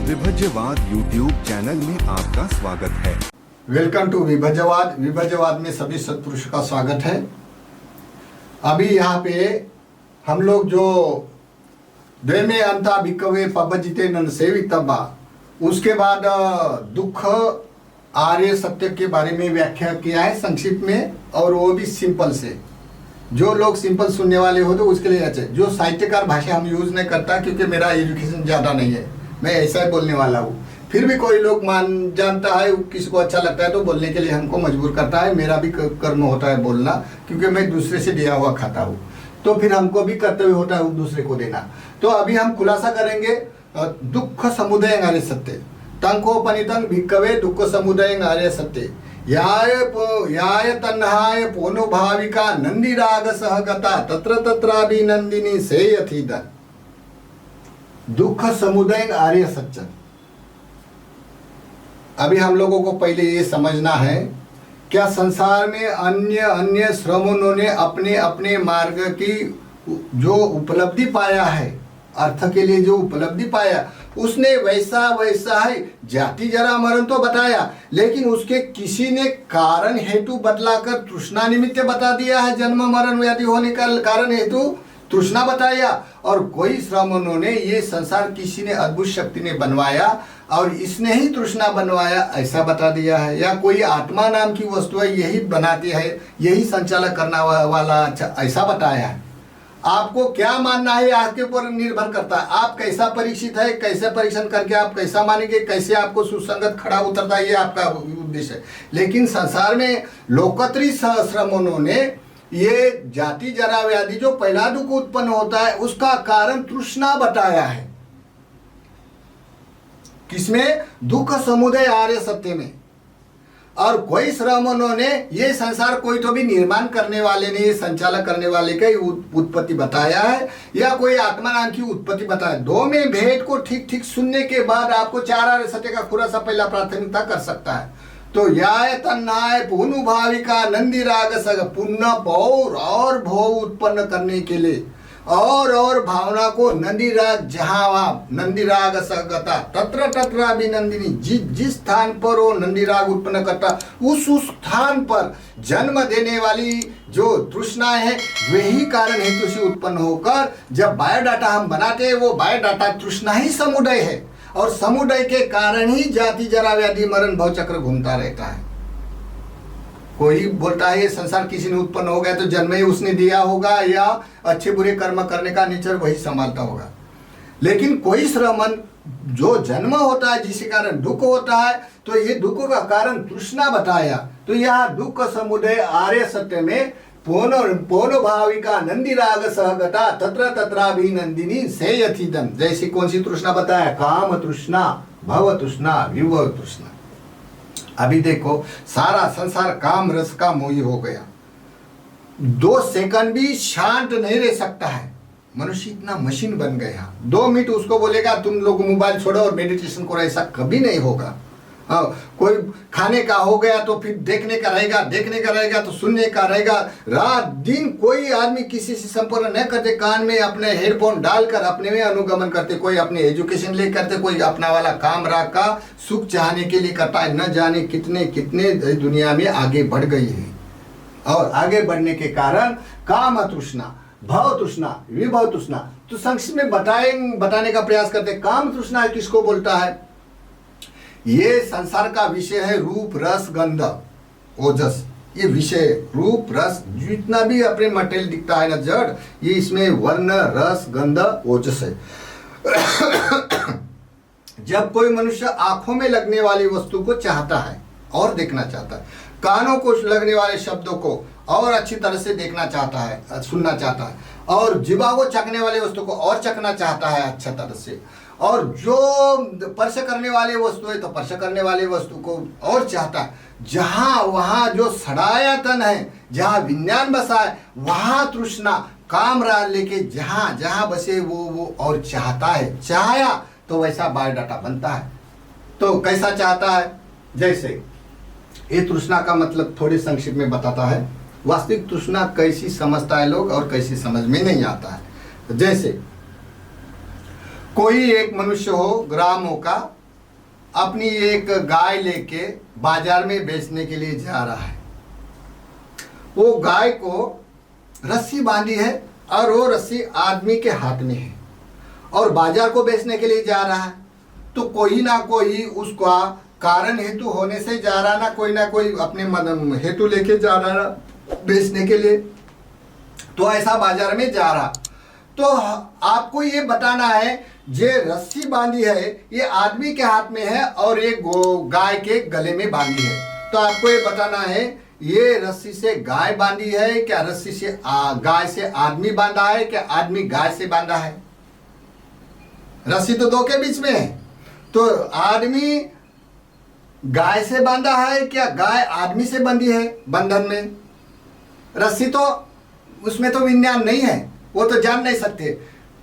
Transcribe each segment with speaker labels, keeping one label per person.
Speaker 1: विभज्यवाद YouTube channel में आपका स्वागत है।
Speaker 2: Welcome to विभज्यवाद। विभज्यवाद में सभी सत्पुरुष का स्वागत है। अभी यहाँ पे हम लोग जो द्वेमे अंता भिक्खवे पभजिते नन सेवितब्बा, उसके बाद दुख आर्य सत्य के बारे में व्याख्या किया है संक्षिप्त में, और वो भी सिंपल से। जो लोग सिंपल सुनने वाले हो तो उसके लिए अच्छे। जो साहित्यकार भाषा हम यूज नहीं करता, क्योंकि मेरा एजुकेशन ज़्यादा नहीं है, मैं ऐसा ही बोलने वाला हूँ। फिर भी कोई लोग मान जानता है, किसी को अच्छा लगता है तो बोलने के लिए हमको मजबूर करता है। मेरा भी कर्म होता है बोलना, क्योंकि मैं दूसरे से दिया हुआ खाता हूँ, तो फिर हमको भी कर्तव्य होता है दूसरे को देना। तो अभी हम खुलासा करेंगे दुख समुदय आर्य सत्य। तंकोपनितं भिक्खवे दुख समुदय आर्य सत्य। याय तन्हाय पोनुभाविका नंदीराग सहगता तत्र तत्राभिनंदिनी सेयथिदन। दुख समुदय आर्य सत्य। अभी हम लोगों को पहले ये समझना है, क्या संसार में अन्य अन्य श्रमणों ने अपने अपने मार्ग की जो उपलब्धि पाया है, अर्थ के लिए जो उपलब्धि पाया, उसने वैसा वैसा है। जाति जरा मरण तो बताया, लेकिन उसके किसी ने कारण हेतु बदलाकर तृष्णा निमित्त बता दिया है। जन्म मरण व्याधि होने का कारण हेतु तृष्णा बताया। और कोई श्रमणों ने ये संसार किसी ने अद्भुत शक्ति ने बनवाया और इसने ही तृष्णा बनवाया, ऐसा बता दिया है। या कोई आत्मा नाम की वस्तु है, यही बनाती है, यही संचालक करने वाला, अच्छा ऐसा बताया है। आपको क्या मानना है आपके ऊपर निर्भर करता है। आप कैसा परीक्षित है, कैसे परीक्षण करके आप कैसा मानेंगे, कैसे आपको सुसंगत खड़ा उतरता है, ये आपका उद्देश्य है। लेकिन संसार में लोकत्री श्रमणों ने ये जाति जरा व्याधि जो पहला दुख उत्पन्न होता है, उसका कारण तृष्णा बताया है। किसमें? दुख समुदय आर्य सत्य में। और कोई श्रमणों ने ये संसार कोई तो भी निर्माण करने वाले ने, ये संचालक करने वाले का उत्पत्ति बताया है, या कोई आत्मा नाम की उत्पत्ति बताया। दो में भेद को ठीक ठीक सुनने के बाद आपको चार आर्य सत्य का खुलासा पहला प्राथमिकता कर सकता है। तो याय तन्नाय पुनुभाविका नंदीराग सग, पुण्य पौर और भोग उत्पन्न करने के लिए और भावना को नंदीराग, जहाँ वहाँ नंदीराग सगता तत्र तत्र अभिनंदिनी, जिस स्थान पर वो नंदीराग उत्पन्न करता, उस स्थान पर जन्म देने वाली जो तृष्णा है, वही कारण हेतु से उत्पन्न होकर जब बायोडाटा हम बनाते हैं, वो बायोडाटा तृष्णा ही समुदाय है। और समुदाय के कारण ही जाति जरा व्याधि मरण भव चक्र घूमता रहता है। कोई बोलता है ये संसार किसी ने उत्पन्न हो गया तो जन्म ही उसने दिया होगा, या अच्छे बुरे कर्म करने का नेचर वही संभालता होगा। लेकिन कोई श्रमण जो जन्म होता है, जिसके कारण दुख होता है, तो ये दुख का कारण तृष्णा बताया। तो यह दुख समुदय आर्य सत्य में पोनो भाविका नंदीराग सहगता तत्र तत्राभिनंदिनी सेयथिदम। जैसे कौन सी तृष्णा बताया? काम तृष्णा, भव तृष्णा, विभव तृष्णा। अभी देखो सारा संसार काम रस का मोही हो गया। 2 सेकंड भी शांत नहीं रह सकता है। मनुष्य इतना मशीन बन गया। 2 मिनट उसको बोलेगा तुम लोग मोबाइल छोड़ो और मेडिटेशन करो, ऐसा कभी नहीं होगा। कोई खाने का हो गया तो फिर देखने का रहेगा, देखने का रहेगा तो सुनने का रहेगा। रात दिन कोई आदमी किसी से संपर्क न करते, कान में अपने हेडफोन डालकर अपने में अनुगमन करते। कोई अपने एजुकेशन लिए करते, कोई अपना वाला काम राग का सुख चाहने के लिए करता है। न जाने कितने कितने दुनिया में आगे बढ़ गई है। और आगे बढ़ने के कारण काम तृष्णा, भव तृष्णा, विभव तृष्णा। तो संक्षिप्त में बताने का प्रयास करते। काम तृष्णा किसको बोलता है? ये संसार का विषय है रूप रस गंध ओजस। ये विषय रूप रस जितना भी अपने मटेरियल दिखता है ना जड़, ये इसमें वर्ण रस गंध ओजस है। जब कोई मनुष्य आंखों में लगने वाली वस्तु को चाहता है और देखना चाहता है, कानों को लगने वाले शब्दों को और अच्छी तरह से देखना चाहता है, सुनना चाहता है, और जिह्वा को चखने वाले वस्तु को और चखना चाहता है अच्छा तरह से, और जो स्पर्श करने वाले वस्तु है तो स्पर्श करने वाले वस्तु को और चाहता है। जहाँ वहाँ जो सड़ायतन है, जहाँ विज्ञान बसा है, वहाँ तृष्णा काम राग लेके जहाँ जहाँ बसे वो और चाहता है। चाहया तो वैसा बायोडाटा बनता है। तो कैसा चाहता है? जैसे ये तृष्णा का मतलब थोड़े संक्षिप्त में बताता है। वास्तविक तृष्णा कैसी समझता है लोग और कैसी समझ में नहीं आता है। जैसे कोई एक मनुष्य हो ग्रामों का, अपनी एक गाय लेके बाजार में बेचने के लिए जा रहा है। वो गाय को रस्सी बांधी है और वो रस्सी आदमी के हाथ में है और बाजार को बेचने के लिए जा रहा है। तो कोई ना कोई उसका कारण हेतु होने से जा रहा, ना कोई अपने हेतु लेके जा रहा बेचने के लिए। तो ऐसा बाजार में जा रहा, तो आपको ये बताना है जे रस्सी बांधी है ये आदमी के हाथ में है और ये गाय के गले में बांधी है। तो आपको ये बताना है ये रस्सी से गाय बांधी है क्या रस्सी से गाय से आदमी बांधा है क्या आदमी गाय से बांधा है। रस्सी तो दो के बीच में है, तो आदमी गाय से बांधा है क्या गाय आदमी से बंधी है। बंधन में रस्सी तो उसमें तो विज्ञान नहीं है, वो तो जान नहीं सकते।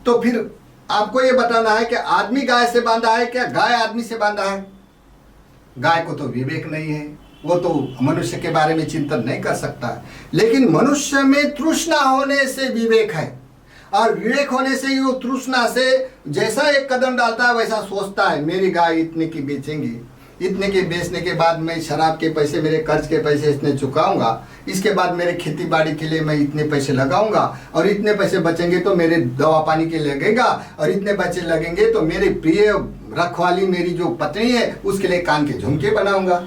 Speaker 2: तो फिर आपको ये बताना है कि आदमी गाय से बांधा है क्या गाय आदमी से बांधा है। गाय को तो विवेक नहीं है, वो तो मनुष्य के बारे में चिंतन नहीं कर सकता है, लेकिन मनुष्य में तृष्णा होने से विवेक है और विवेक होने से ही वो तृष्णा से जैसा एक कदम डालता है वैसा सोचता है मेरी गाय इतने की बेचेंगी, इतने के बेचने के बाद मैं शराब के पैसे मेरे कर्ज के पैसे इतने चुकाऊंगा, इसके बाद मेरे खेती बाड़ी के लिए मैं इतने पैसे लगाऊंगा और इतने पैसे बचेंगे तो मेरे दवा पानी के लगेगा और इतने पैसे लगेंगे तो मेरे प्रिय रखवाली मेरी जो पत्नी है उसके लिए कान के झुमके बनाऊंगा।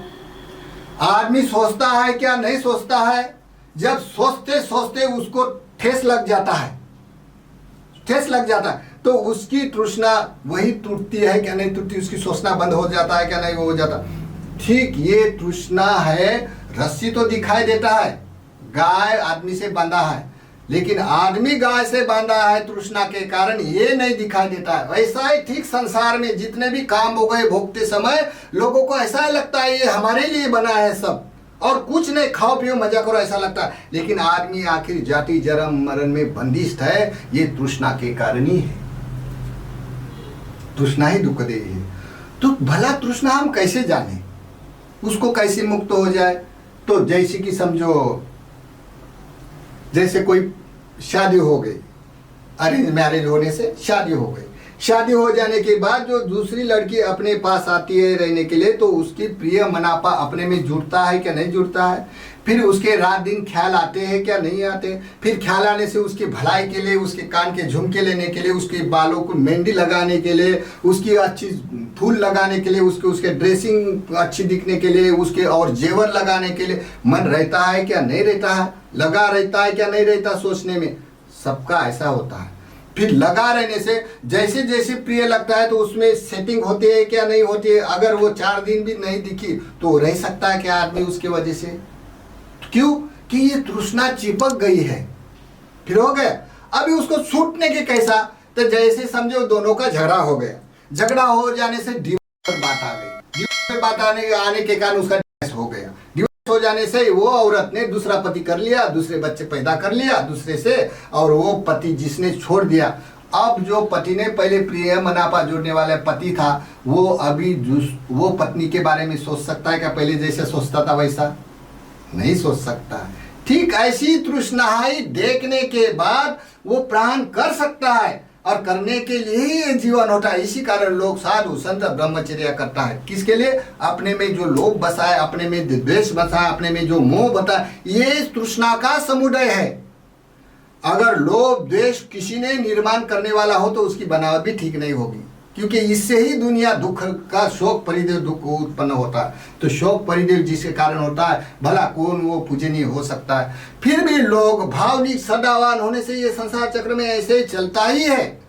Speaker 2: आदमी सोचता है क्या नहीं सोचता है, जब सोचते सोचते उसको ठेस लग जाता है, ठेस लग जाता है तो उसकी तृष्णा वही टूटती है क्या नहीं टूटती, उसकी सोचना बंद हो जाता है क्या नहीं वो हो जाता। ठीक ये तृष्णा है। रस्सी तो दिखाई देता है गाय आदमी से बांधा है, लेकिन आदमी गाय से बांधा है तृष्णा के कारण ये नहीं दिखाई देता है। वैसा ही ठीक संसार में जितने भी काम हो गए भोगते समय लोगों को ऐसा लगता है ये हमारे लिए बना है सब और कुछ नहीं, खाओ पियो मजा करो ऐसा लगता है, लेकिन आदमी आखिर जाति जन्म मरण में बंदिष्ट है ये तृष्णा के कारण ही है। तृष्णा ही दुखदेही है। तो भला तृष्णा हम कैसे जाने, उसको कैसे मुक्त हो जाए। तो जैसे कि समझो जैसे कोई शादी हो गई, अरेंज मैरिज होने से शादी हो गई, शादी हो जाने के बाद जो दूसरी लड़की अपने पास आती है रहने के लिए तो उसकी प्रिय मनापा अपने में जुड़ता है क्या नहीं जुड़ता है। फिर उसके रात दिन ख्याल आते हैं क्या नहीं आते। फिर ख्याल आने से उसकी भलाई के लिए उसके कान के झुमके लेने के लिए, उसके बालों को मेहंदी लगाने के लिए, उसकी अच्छी फूल लगाने के लिए, उसके ड्रेसिंग अच्छी दिखने के लिए, उसके और जेवर लगाने के लिए मन रहता है क्या नहीं रहता है, लगा रहता है क्या नहीं रहता सोचने में। सबका ऐसा होता है। फिर लगा रहने से जैसे जैसे प्रिय लगता है तो उसमें सेटिंग होती है क्या नहीं होती है। अगर वो 4 दिन भी नहीं दिखी तो रह सकता है क्या आदमी उसके वजह से, क्यों कि ये तृष्णा चिपक गई है। फिर हो गया अभी उसको छूटने के कैसा, तो जैसे समझो दोनों का झगड़ा हो गया, झगड़ा हो जाने से डिवोर्स बात आ गई, डिवोर्स बात आने के कारण उसका डिवोर्स हो गया। डिवोर्स हो जाने से वो औरत ने दूसरा पति कर लिया, दूसरे बच्चे पैदा कर लिया दूसरे से, और वो पति जिसने छोड़ दिया, अब जो पति ने पहले प्रिय मनापा जोड़ने वाला पति था वो अभी वो पत्नी के बारे में सोच सकता है क्या पहले जैसे सोचता था वैसा नहीं सोच सकता। ठीक ऐसी तृष्णाई देखने के बाद वो प्राण कर सकता है और करने के लिए ही ये जीवन होता है। इसी कारण लोग साधु संत ब्रह्मचर्य करता है, किसके लिए, अपने में जो लोभ बसा है, अपने में द्वेष बसा है, अपने में जो मोह बता है, ये तृष्णा का समुदाय है। अगर लोभ द्वेष किसी ने निर्माण करने वाला हो तो उसकी बनावट भी ठीक नहीं होगी, क्योंकि इससे ही दुनिया दुख का शोक परिदेव दुख उत्पन्न होता है। तो शोक परिदेव जिसके कारण होता है भला कौन वो पूजनीय हो सकता है। फिर भी लोग भावनिक सदावान होने से ये संसार चक्र में ऐसे ही चलता ही है,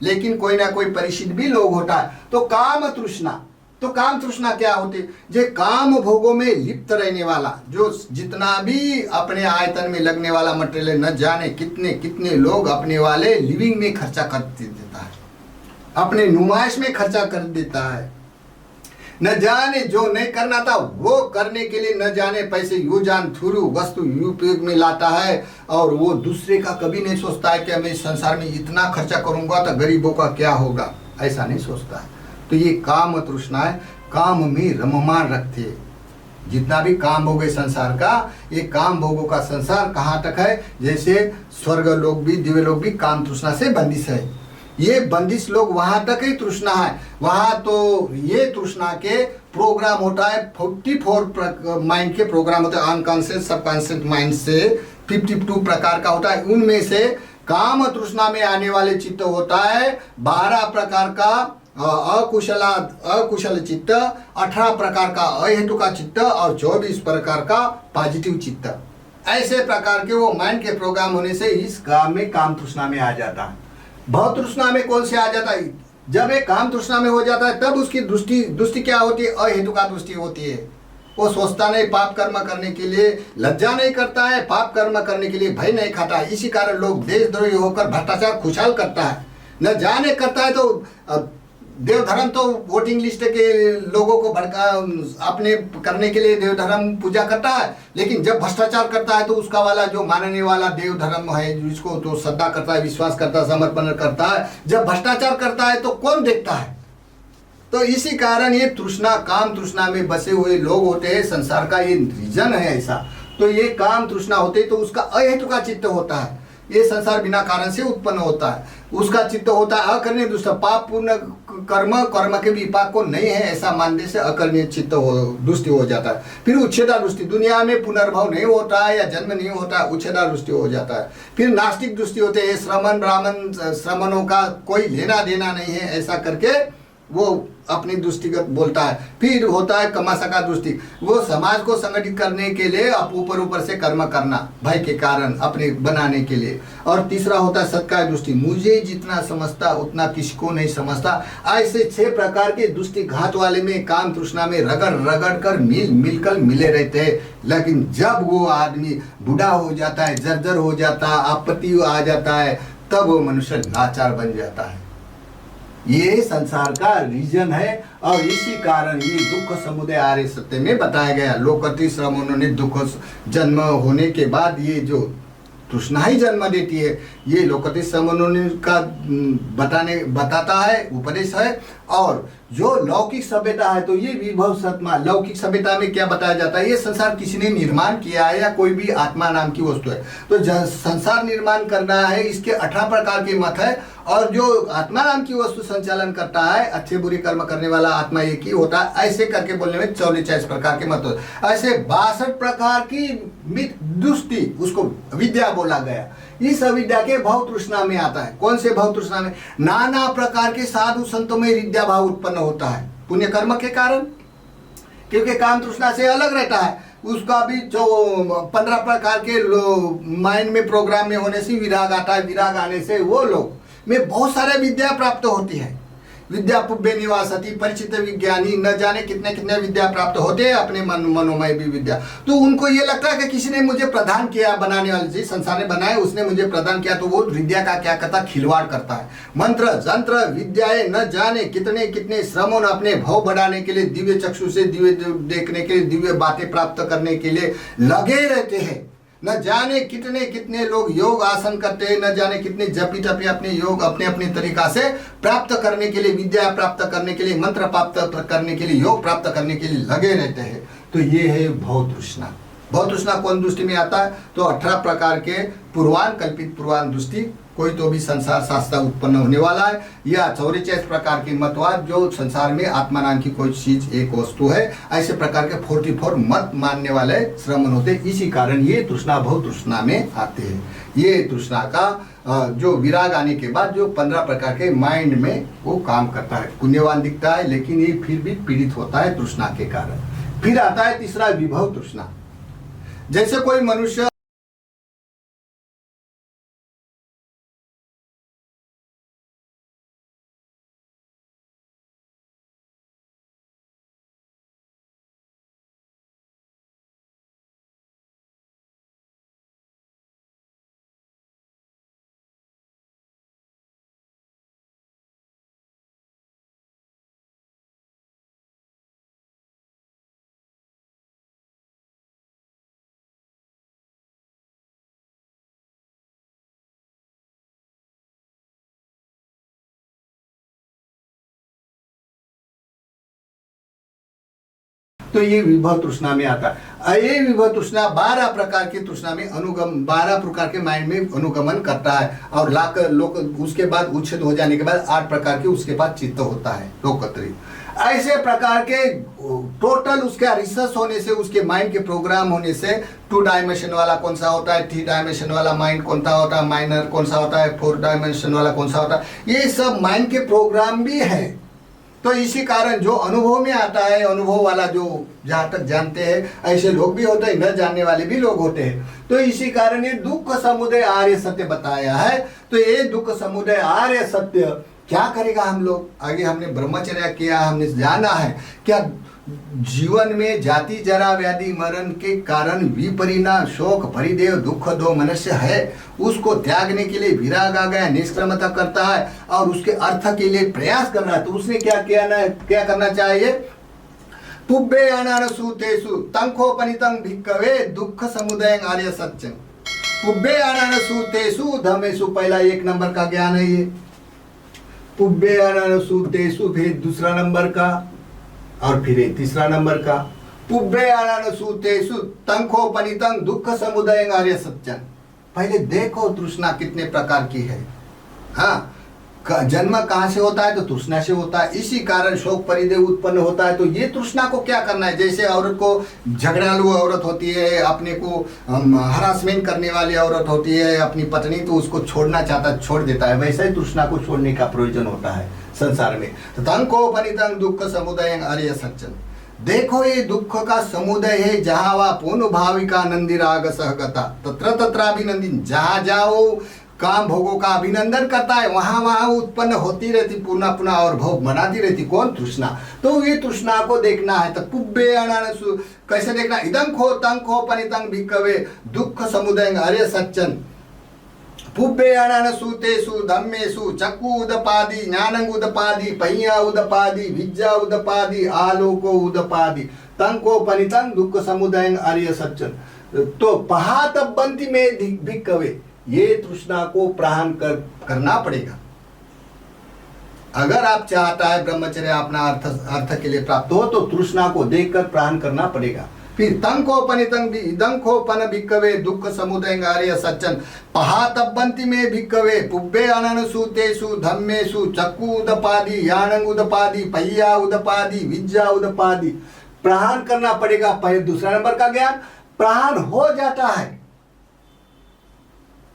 Speaker 2: लेकिन कोई ना कोई परिचित भी लोग होता है। तो काम तृष्णा, तो काम तृष्णा क्या होती, जो काम भोगों में लिप्त रहने वाला, जो जितना भी अपने आयतन में लगने वाला मटेरियल न जाने कितने कितने लोग अपने वाले लिविंग में खर्चा कर देता है, अपने नुमाइश में खर्चा कर देता है। न जाने जो नहीं करना था वो करने के लिए न जाने पैसे यू जान थ्रू वस्तु उपयोग में लाता है, और वो दूसरे का कभी नहीं सोचता है कि मैं संसार में इतना खर्चा करूंगा तो गरीबों का क्या होगा, ऐसा नहीं सोचता है। तो ये काम तृष्णा है, काम में रममान रखते हैं। जितना भी काम भोग है संसार का, ये काम भोगों का संसार कहाँ तक है, जैसे स्वर्ग लोग भी दिव्य लोग भी काम तृष्णा से बंदिश है। ये बंदिश लोग वहां तक ही तृष्णा है। वहां तो ये तृष्णा के प्रोग्राम होता है 44 माइंड के प्रोग्राम होते हैं, अनकॉन्शियस सबकॉन्शियस माइंड से 52 प्रकार का होता है। उनमें से काम तृष्णा में आने वाले चित्त होता है 12 प्रकार का अकुशल चित्त, 18 प्रकार का अहेतु का चित्त और 24 प्रकार का पॉजिटिव चित्त। ऐसे प्रकार के वो माइंड के प्रोग्राम होने से इस काम में काम तृष्णा में आ जाता है। भव तृष्णा में कौन से आ जाता है? जब एक काम तृष्णा में हो जाता है तब उसकी दृष्टि क्या होती है? अहेतु का दृष्टि होती है। वो सोचता नहीं पाप कर्म करने के लिए, लज्जा नहीं करता है, पाप कर्म करने के लिए भय नहीं खाता है। इसी कारण लोग देशद्रोही होकर भ्रष्टाचार खुशहाल करता है, न जाने करता है। तो देवधर्म तो वोटिंग लिस्ट के लोगों को भड़का अपने करने के लिए देवधर्म पूजा करता है, लेकिन जब भ्रष्टाचार करता है तो उसका वाला जो मानने वाला देवधर्म है जिसको तो श्रद्धा करता है, विश्वास करता है, समर्पण करता है, जब भ्रष्टाचार करता है तो कौन देखता है? तो इसी कारण ये तृष्णा, काम तृष्णा में बसे हुए लोग होते हैं। संसार का ये रीजन है ऐसा। तो ये काम तृष्णा होते तो उसका अहेतु का चित्त होता है। ये संसार बिना कारण से उत्पन्न होता है। उसका चित्त होता है अकर्णीय दुष्ट, पाप पूर्ण कर्म के विपाक को नहीं है ऐसा मानने से अकर्णीय चित्त दुष्टि हो जाता है। फिर उच्छेदा दृष्टि, दुनिया में पुनर्भव नहीं होता है या जन्म नहीं होता है, उच्छेदा दृष्टि हो जाता है। फिर नास्तिक दृष्टि होते हैं, श्रमण ब्राह्मण श्रमणों का कोई लेना देना नहीं है ऐसा करके वो अपनी दृष्टिगत बोलता है। फिर होता है कमासका दृष्टि, वो समाज को संगठित करने के लिए ऊपर से कर्म करना भय के कारण अपने बनाने के लिए। और तीसरा होता है सत्कार दृष्टि, मुझे जितना समझता उतना किसको नहीं समझता। ऐसे 6 प्रकार के दृष्टि घात वाले में काम तृष्णा में रगड़ रगड़ कर मिलकर मिले रहते हैं। लेकिन जब वो आदमी बूढ़ा हो जाता है, जर्जर हो जाता है, आपत्ति आ जाता है, तब वो मनुष्य लाचार बन जाता है। ये संसार का रीजन है। और इसी कारण ये दुख समुदय आर्य सत्य में बताया गया। लोकति श्रम उन्होंने दुख जन्म होने के बाद ये जो तृष्णा ही जन्म देती है, ये लोकति श्रम उन्होंने का बताता है, उपदेश है। और जो लौकिक सभ्यता है तो ये विभव सत्मा, लौकिक सभ्यता में क्या बताया जाता है? ये संसार किसी ने निर्माण किया है या कोई भी आत्मा नाम की वस्तु है। तो संसार निर्माण करना है, इसके 18 प्रकार के मत है। और जो आत्मा नाम की वस्तु संचालन करता है, अच्छे बुरे कर्म करने वाला आत्मा एक ही होता है, ऐसे करके बोलने में 44 प्रकार के मत होते हैं। ऐसे 62 प्रकार की दृष्टि उसको विद्या बोला गया। इस अविद्या के भाव तृष्णा में आता है। कौन से भाव तृष्णा में? नाना प्रकार के साधु संतों में विद्या भाव उत्पन्न होता है पुण्य कर्म के कारण, क्योंकि काम तृष्णा से अलग रहता है। उसका भी जो 15 प्रकार के माइंड में प्रोग्राम में होने से विराग आता है। विराग आने से वो लोग में बहुत सारे विद्या प्राप्त होती है। विद्या पुब्बे निवासति, परिचित विज्ञानी, न जाने कितने कितने विद्या प्राप्त होते हैं अपने मनोमय भी विद्या। तो उनको ये लगता है कि किसी ने मुझे प्रदान किया, बनाने वाले जी संसार ने बनाया, उसने मुझे प्रदान किया। तो वो विद्या का क्या करता? खिलवाड़ करता है। मंत्र जंत्र विद्याएं न जाने कितने कितने श्रमों अपने भाव बढ़ाने के लिए, दिव्य चक्षु से दिव्य देखने के लिए, दिव्य बातें प्राप्त करने के लिए लगे रहते हैं। न जाने कितने कितने लोग योग आसन करते हैं, न जाने कितने जपी तपी अपने योग अपने अपने तरीका से प्राप्त करने के लिए, विद्या प्राप्त करने के लिए, मंत्र प्राप्त करने के लिए, योग प्राप्त करने के लिए लगे रहते हैं। तो ये है भव तृष्णा। भव तृष्णा कौन दृष्टि में आता है? तो 18 प्रकार के पूर्वान कल्पित पूर्वान दृष्टि, कोई तो भी संसार शास्त्र उत्पन्न होने वाला है, या 44 प्रकार की मतवाद जो संसार में आत्मा नाम की कोई चीज एक वस्तु है, ऐसे प्रकार के 44 मत मानने वाले श्रमण होते। इसी कारण ये तृष्णा भव तृष्णा में आते हैं। ये तृष्णा का जो विराग आने के बाद जो 15 प्रकार के माइंड में वो काम करता है, पुण्यवान दिखता है, लेकिन ये फिर भी पीड़ित होता है तृष्णा के कारण। फिर आता है तीसरा विभव तृष्णा। जैसे कोई मनुष्य तो ये विभव तृष्णा में आता है। ये विभव तृष्णा 12 प्रकार की तृष्णा में अनुगम 12 प्रकार के माइंड में अनुगमन करता है और लाकर लोक उसके बाद उच्छेद हो जाने के बाद 8 प्रकार के उसके बाद चित्त होता है लोकत्री। ऐसे प्रकार के टोटल उसका रिसर्च होने से, उसके माइंड के प्रोग्राम होने से 2 डायमेंशन वाला कौन सा होता है, 3 डायमेंशन वाला माइंड कौन सा होता है, माइनर कौन सा होता है, 4 डायमेंशन वाला कौन सा होता है, ये सब माइंड के प्रोग्राम भी है। तो इसी कारण जो अनुभव में आता है, अनुभव वाला जो जहाँ तक जानते हैं, ऐसे लोग भी होते हैं, न जानने वाले भी लोग होते हैं। तो इसी कारण ये दुख समुदय आर्य सत्य बताया है। तो ये दुख समुदय आर्य सत्य क्या करेगा हम लोग? आगे हमने ब्रह्मचर्य किया, हमने जाना है क्या जीवन में जाति जरा व्याधि मरण के कारण विपरिणाम शोक परिदेव दुख दो मनुष्य है, उसको त्यागने के लिए विराग आ गया, निष्क्रमता करता है और उसके अर्थ के लिए प्रयास कर रहा है। तो उसने क्या करना चाहिए? पुब्बे अनान सूतेषु तंखोपनितं भिक्खवे दुख समुदय आर्य सत्यं। पुब्बे अनान सूतेषु धमेषु, पहला 1 नंबर का ज्ञान है ये। पुब्बे अनान सूतेषु, फिर दूसरा नंबर का और फिर तीसरा नंबर का। पुब्बे अनान सूतेषु तंखोपनितं दुख समुदय आर्य सत्यं। पहले देखो तृष्णा कितने प्रकार की है। हाँ, जन्म कहाँ से होता है? तो तृष्णा से होता है। इसी कारण शोक परिदेव उत्पन्न होता है। तो ये तृष्णा को क्या करना है? जैसे औरत को झगड़ालू औरत होती है, अपने को हरासमेंट करने वाली औरत होती है, अपनी पत्नी, तो उसको छोड़ना चाहता छोड़ देता है, वैसे ही तृष्णा को छोड़ने का प्रयोजन होता है संसार में। तो तंकोपनितं दुख समुदय आर्य सत्यं। देखो ये दुख का समुदय है, जहाँ वह पूर्ण भाविका नंदी राग सहगता तत्र तत्राभिनंदिन। जहाँ जाओ काम भोगों का अभिनंदन करता है, वहां वहां उत्पन्न होती रहती, पुनः पुनः और भोग बनाती रहती। कौन? तृष्णा। तो ये तृष्णा को देखना है। तो पुब्बे अनान कैसे देखना? इदं खो तं खो पनितं भिक्खवे दुख समुदय आर्य सत्यं। पुब्बे अनान सूतेषु धम्मेषु चक्षु उदपादि ज्ञानं उदपादि पह्य उदपादि विद्या उदपादि आलोको उदपादि तं को पनितं दुख समुदय आर्य सत्यं। तो पहातबंति में भिक्खवे, ये तृष्णा को प्रहार करना पड़ेगा। अगर आप चाहता है ब्रह्मचर्य अपना अर्थ के लिए प्राप्त हो, तो तृष्णा को देखकर प्रहार करना पड़ेगा। फिर तंकोपनितं इदंकोपन भिक्खवे दुख समुदय आर्य सत्यं। पहातबंति में भिक्खवे पुब्बे अनन सूतेषु धम्मेषु चक्षु उदपादि ज्ञानं उदपादि पह्य उदपादि विद्या उदपादि। प्रहार करना पड़ेगा। पहले दूसरा नंबर का ज्ञान प्रहार हो जाता है,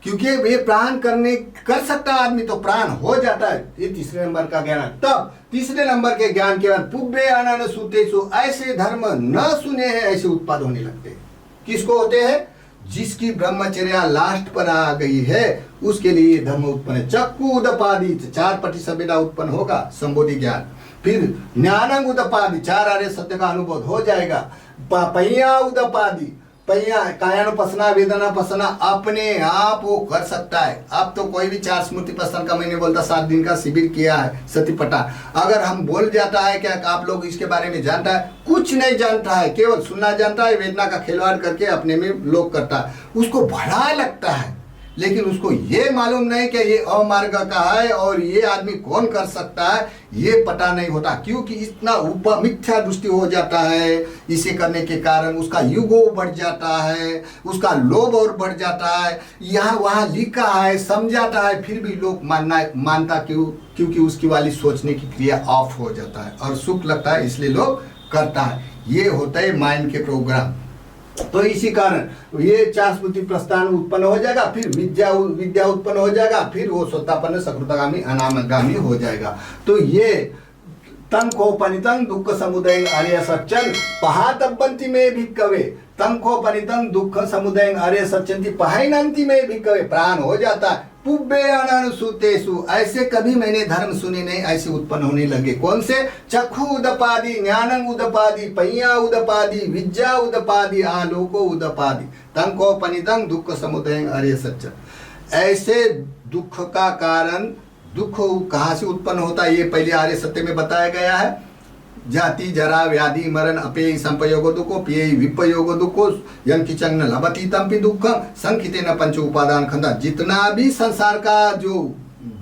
Speaker 2: क्योंकि वे प्राण कर सकता आदमी, तो प्राण हो जाता है। ये तीसरे नंबर का ज्ञान। तब तीसरे नंबर के ज्ञान के बाद पुब्बे अनान सूतेषु, ऐसे धर्म न सुने हैं ऐसे उत्पाद होने लगते हैं। किसको होते हैं? जिसकी ब्रह्मचर्या लास्ट पर आ गई है, उसके लिए धर्म उत्पन्न है। चक्षु उदपादि 4 प्रतिसंवेदा उत्पन्न होगा, संबोधि ज्ञान। फिर ज्ञानं उदपादि 4 आर्य सत्य का अनुभव हो जाएगा। पह्य उदपादि, पहिया कायानुपसना वेदना पसना अपने आप वो कर सकता है। अब तो कोई भी 4 स्मृति पसन का, मैंने बोलता 7 दिन का शिविर किया है सतीपटा। अगर हम बोल जाता है क्या आप लोग इसके बारे में जानता है? कुछ नहीं जानता है, केवल सुनना जानता है। वेदना का खिलवाड़ करके अपने में लोग करता है, उसको भला लगता है, लेकिन उसको ये मालूम नहीं कि ये अमार्ग का है और ये आदमी कौन कर सकता है, ये पता नहीं होता। क्योंकि इतना मिथ्या दृष्टि हो जाता है, इसे करने के कारण उसका युगो बढ़ जाता है, उसका लोभ और बढ़ जाता है। यहाँ वहाँ लिखा है, समझाता है, फिर भी लोग मानता क्योंकि उसकी वाली सोचने की क्रिया ऑफ हो जाता है और सुख लगता है, इसलिए लोग करता है। ये होता है माइंड के प्रोग्राम। तो इसी कारण ये 4 स्मृति प्रस्थान उत्पन्न हो जाएगा, फिर विद्या उत्पन्न हो जाएगा, फिर वो स्वतापन्न सकृतगामी अनामगामी हो जाएगा। तो ये तंकोपनितं दुख समुदय आर्य सत्यं पहातबंति में भिक्खवे। तंकोपनितं दुख समुदय आर्य सत्यं पहाइनंति में भिक्खवे। प्राण हो जाता है। पुब्बे अनान सूतेषु, ऐसे कभी मैंने धर्म सुने नहीं, ऐसे उत्पन्न होने लगे। कौन से? चक्षु उदपादि ज्ञानं उदपादि पह्य उदपादि विद्या उदपादि आलोको उदपादि तंकोपनितं दुख समुदय आर्य सत्यं। ऐसे दुख का कारण, दुख कहाँ से उत्पन्न होता है, ये पहले आर्य सत्य में बताया गया है। जाति जरा व्याधि मरण अपेय संपयोग दुखो पेय विपयोग दुखो यंकिचंग न लभति तंपि दुख संकिते न पंच उपादान खंदा। जितना भी संसार का जो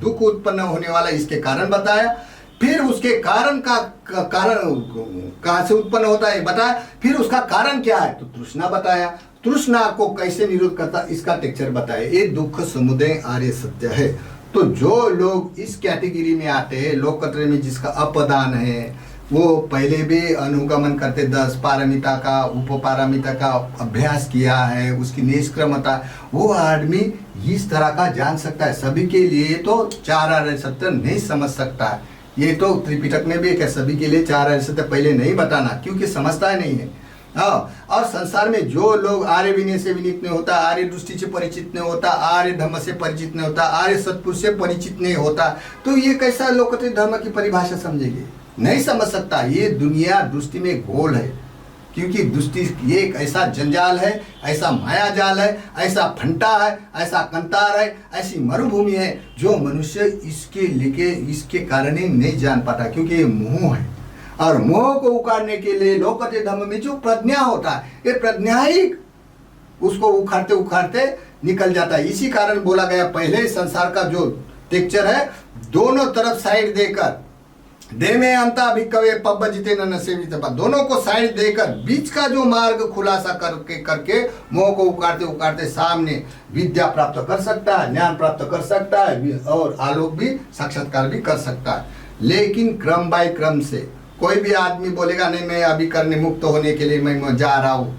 Speaker 2: दुख उत्पन्न होने वाला, इसके कारण बताया फिर उसके कारण का कारण कहाँ से उत्पन्न होता है बताया, फिर उसका कारण क्या है तो तृष्णा बताया, तृष्णा को कैसे निरोध करता इसका टेक्चर बताया। ये दुख समुदय आर्य सत्य है। तो जो लोग इस कैटेगरी में आते हैं, लोकतंत्र में जिसका अपदान है, वो पहले भी अनुगमन करते 10 पारमिता का उपपारमिता का अभ्यास किया है, उसकी निष्क्रमता, वो आदमी इस तरह का जान सकता है। सभी के लिए तो 4 आर्य सत्य नहीं समझ सकता है। ये तो त्रिपिटक में भी है, सभी के लिए 4 आर्य सत्य पहले नहीं बताना, क्योंकि समझता ही नहीं है। हाँ, और संसार में जो लोग आर्य विनय से विनीत नहीं होता, आर्य दृष्टि से परिचित नहीं होता, आर्य धर्म से परिचित नहीं होता, आर्य सत्पुरुष से परिचित नहीं होता, तो ये कैसा लोकतंत्र धर्म की परिभाषा समझेंगे? नहीं समझ सकता। ये दुनिया दृष्टि में गोल है, क्योंकि दृष्टि ये एक ऐसा जंजाल है, ऐसा माया जाल है, ऐसा फंटा है, ऐसा कंतार है, ऐसी मरुभूमि है जो मनुष्य इसके कारण ही नहीं जान पाता, क्योंकि ये मोह है। और मोह को उखाड़ने के लिए लोकतंत्र धर्म में जो प्रज्ञा होता है, ये प्रज्ञा ही उसको उखाड़ते उखाड़ते निकल जाता है। इसी कारण बोला गया पहले संसार का जो टेक्चर है, दोनों तरफ साइड देकर, दे में अंता भिक्खवे पब्ब जिते न सेवित, दोनों को साइड देकर बीच का जो मार्ग खुलासा करके मोह को उखाड़ते उखाड़ते सामने विद्या प्राप्त कर सकता है, ज्ञान प्राप्त कर सकता है, और आलोक भी साक्षात्कार भी कर सकता है। लेकिन क्रम बाय क्रम से कोई भी आदमी बोलेगा नहीं मैं अभी करने मुक्त होने के लिए मैं जा रहा हूँ,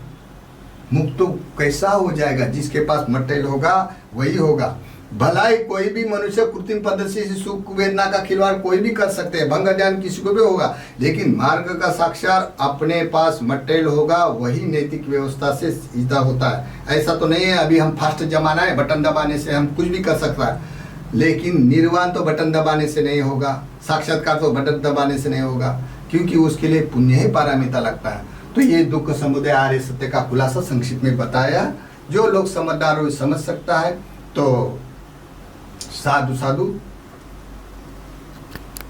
Speaker 2: मुक्त तो कैसा हो जाएगा? जिसके पास मटेरियल होगा वही होगा। भलाई कोई भी मनुष्य कृत्रिम पद्धति से सुख वेदना का खिलवाड़ कोई भी कर सकते हैं, भंग ज्ञान किसी को भी होगा, लेकिन मार्ग का साक्षात अपने पास मटेरियल होगा, वही नैतिक व्यवस्था से सीधा होता है। ऐसा तो नहीं है अभी हम फास्ट जमाना है, बटन दबाने से हम कुछ भी कर सकता है, लेकिन निर्वाण तो बटन दबाने से नहीं होगा, साक्षात्कार तो बटन दबाने से नहीं होगा, क्योंकि उसके लिए पुण्य ही पारमिता लगता है। तो ये दुख समुदय आर्य सत्य का खुलासा संक्षिप्त में बताया। जो लोग समझदार हो समझ सकता है। तो साधु साधु।